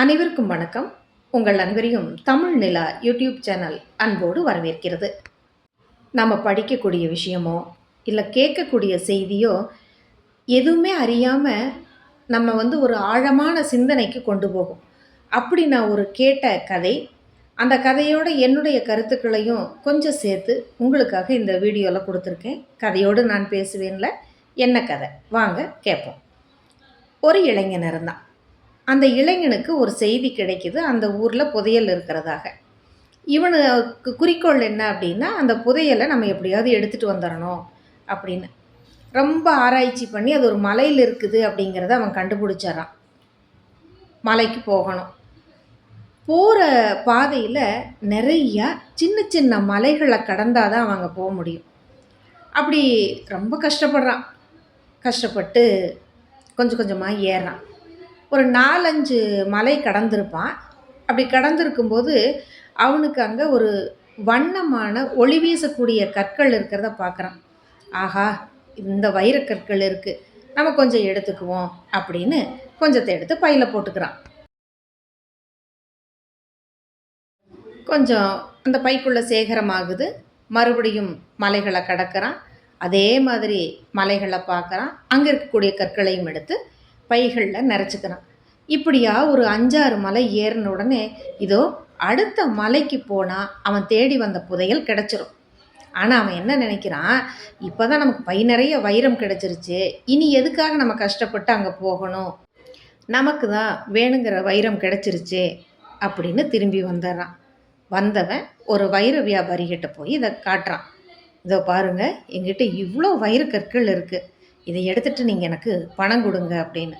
அனைவருக்கும் வணக்கம். உங்கள் அனைவரையும் தமிழ் நிலா யூடியூப் சேனல் அன்போடு வரவேற்கிறது. நம்ம படிக்கக்கூடிய விஷயமோ இல்லை கேட்கக்கூடிய செய்தியோ எதுவுமே அறியாமல் நம்ம ஒரு ஆழமான சிந்தனைக்கு கொண்டு போகும். அப்படி நான் ஒரு கேட்ட கதை, அந்த கதையோடு என்னுடைய கருத்துக்களையும் கொஞ்சம் சேர்த்து உங்களுக்காக இந்த வீடியோவில் கொடுத்துருக்கேன். கதையோடு நான் பேசுவேன்ல, என்ன கதை வாங்க கேட்போம். ஒரு இளைஞன் இருந்தான். அந்த இளைஞனுக்கு ஒரு செய்தி கிடைக்கிது, அந்த ஊரில் புதையல் இருக்கிறதாக. இவனுக்கு குறிக்கோள் என்ன அப்படின்னா, அந்த புதையலை நம்ம எப்படியாவது எடுத்துகிட்டு வந்துடணும் அப்படின்னு ரொம்ப ஆராய்ச்சி பண்ணி அது ஒரு மலையில் இருக்குது அப்படிங்கிறத அவன் கண்டுபிடிச்சிட்றான். மலைக்கு போகணும். போகிற பாதையில் நிறையா சின்ன சின்ன மலைகளை கடந்தால் தான் அவங்க போக முடியும். அப்படி ரொம்ப கஷ்டப்படுறான். கஷ்டப்பட்டு கொஞ்சம் கொஞ்சமாக ஏறுறான். ஒரு 4-5 மலை கடந்திருப்பான். அப்படி கடந்திருக்கும்போது அவனுக்கு அங்கே ஒரு வண்ணமான ஒளி வீசக்கூடிய கற்கள் இருக்கிறத பார்க்குறான். ஆஹா, இந்த வைரக்கற்கள் இருக்குது, நம்ம கொஞ்சம் எடுத்துக்குவோம் அப்படின்னு கொஞ்சத்தை எடுத்து பையில் போட்டுக்கிறான். கொஞ்சம் அந்த பைக்குள்ளே சேகரமாகுது. மறுபடியும் மலைகளை கடக்கிறான். அதே மாதிரி மலைகளை பார்க்குறான். அங்கே இருக்கக்கூடிய கற்களையும் எடுத்து பைகளில் நிறச்சிக்கிறான். இப்படியா ஒரு 5-6 மலை ஏறின உடனே இதோ அடுத்த மலைக்கு போனால் அவன் தேடி வந்த புதையல் கிடச்சிரும். ஆனால் அவன் என்ன நினைக்கிறான், இப்போ தான் நமக்கு பை நிறைய வைரம் கிடச்சிருச்சு, இனி எதுக்காக நம்ம கஷ்டப்பட்டு அங்கே போகணும், நமக்கு தான் வேணுங்கிற வைரம் கிடச்சிருச்சு அப்படின்னு திரும்பி வந்துடுறான். வந்தவன் ஒரு வைர வியாபாரிகிட்ட போய் இதை காட்டுறான். இதோ பாருங்கள், எங்கிட்ட இவ்வளோ வைர கற்கள் இருக்குது, இதை எடுத்துகிட்டு நீங்கள் எனக்கு பணம் கொடுங்க அப்படின்னு.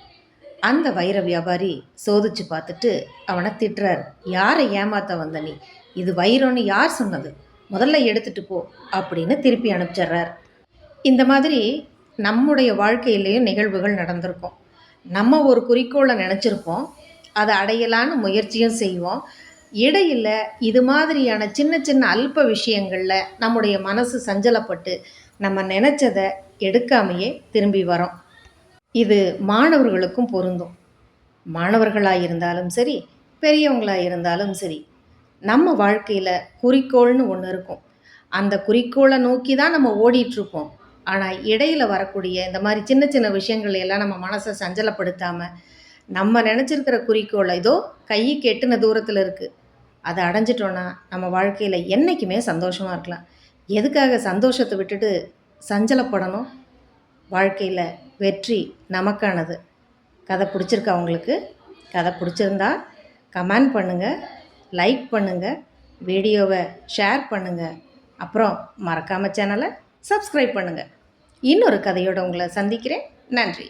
அந்த வைர வியாபாரி சோதிச்சு பார்த்துட்டு அவனை திட்டுறாரு. யாரை ஏமாற்ற வந்த நீ? இது வைரம்னு யார் சொன்னது? முதல்ல எடுத்துகிட்டு போ அப்படின்னு திருப்பி அனுப்பிச்சிட்றார். இந்த மாதிரி நம்முடைய வாழ்க்கையிலேயும் நிகழ்வுகள் நடந்திருக்கும். நம்ம ஒரு குறிக்கோளை நினச்சிருப்போம், அதை அடையலான்னு முயற்சியும் செய்வோம். இடையில் இது மாதிரியான சின்ன சின்ன அல்ப விஷயங்களில் நம்முடைய மனசு சஞ்சலப்பட்டு நம்ம நினச்சதை எடுக்காமையே திரும்பி வரோம். இது மாணவர்களுக்கும் பொருந்தும். மாணவர்களாக இருந்தாலும் சரி, பெரியவங்களாக இருந்தாலும் சரி, நம்ம வாழ்க்கையில் குறிக்கோள்னு ஒன்று இருக்கும். அந்த குறிக்கோளை நோக்கி தான் நம்ம ஓடிட்டுருப்போம். ஆனால் இடையில் வரக்கூடிய இந்த மாதிரி சின்ன சின்ன விஷயங்கள் எல்லாம் நம்ம மனசை சஞ்சலப்படுத்தாமல், நம்ம நினச்சிருக்கிற குறிக்கோளை இதோ கைக்கு எட்டுன தூரத்தில் இருக்குது, அதை அடைஞ்சிட்டோன்னா நம்ம வாழ்க்கையில் என்றைக்குமே சந்தோஷமாக இருக்கலாம். எதுக்காக சந்தோஷத்தை விட்டுட்டு சஞ்சலப்படணும்? வாழ்க்கையில் வெற்றி நமக்கானது. கதை பிடிச்சிருக்கா உங்களுக்கு? கதை பிடிச்சிருந்தா கமெண்ட் பண்ணுங்கள், லைக் பண்ணுங்கள், வீடியோவை ஷேர் பண்ணுங்கள், அப்புறம் மறக்காமல் சேனலை சப்ஸ்கிரைப் பண்ணுங்கள். இன்னொரு கதையோடு உங்களை சந்திக்கிறேன். நன்றி.